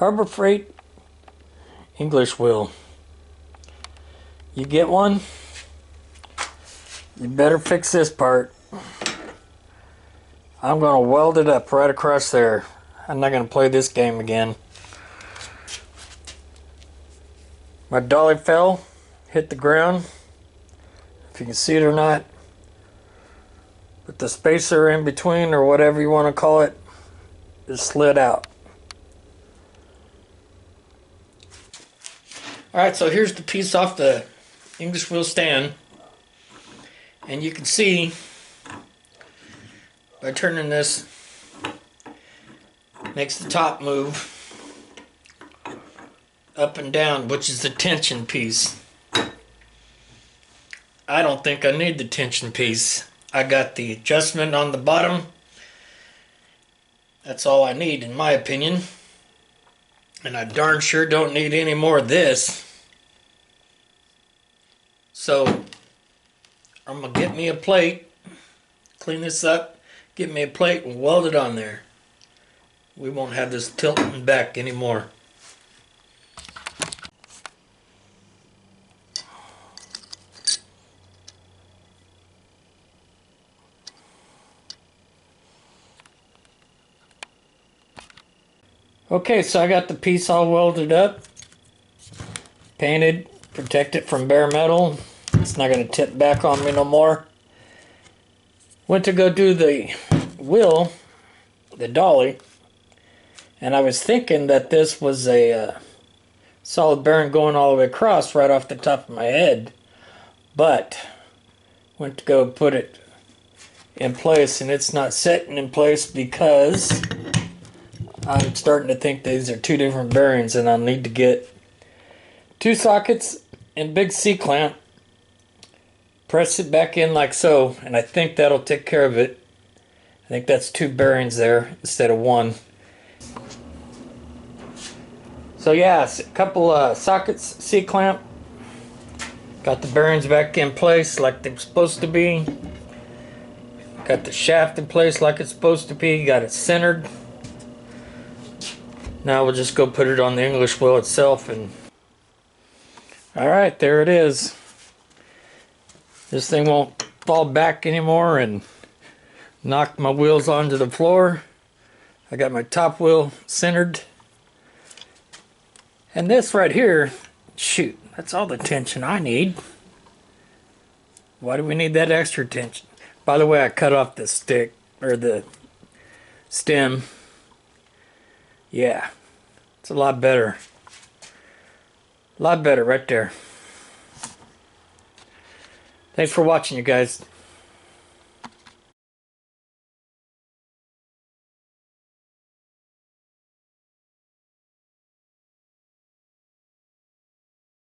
Harbor Freight English wheel. You get one, you better fix this part. I'm going to weld it up right across there. I'm not going to play this game again. My dolly fell, hit the ground, if you can see it or not. But the spacer in between, or whatever you want to call it, is slid out. Alright, so here's the piece off the English wheel stand. And you can see, by turning this, makes the top move up and down, which is the tension piece. I don't think I need the tension piece. I got the adjustment on the bottom. That's all I need, in my opinion. And I darn sure don't need any more of this. So I'm going to get me a plate, clean this up, get me a plate and weld it on there. We won't have this tilting back anymore. Okay, so I got the piece all welded up, painted, protect it from bare metal. It's not going to tip back on me no more. Went to go do the wheel, the dolly, and I was thinking that this was a solid bearing going all the way across right off the top of my head, but went to go put it in place and it's not setting in place because I'm starting to think these are two different bearings, and I'll need to get 2 sockets and big C-clamp, press it back in like so, and I think that'll take care of it. I think that's 2 bearings there instead of 1. So yeah, a couple sockets, C-clamp, got the bearings back in place like they're supposed to be, got the shaft in place like it's supposed to be, got it centered. Now we'll just go put it on the English wheel itself, and alright, there it is. This thing won't fall back anymore and knock my wheels onto the floor. I got my top wheel centered. And this right here, shoot, that's all the tension I need. Why do we need that extra tension? By the way, I cut off the stick, or the stem. Yeah, it's a lot better. A lot better right there. Thanks for watching, you guys.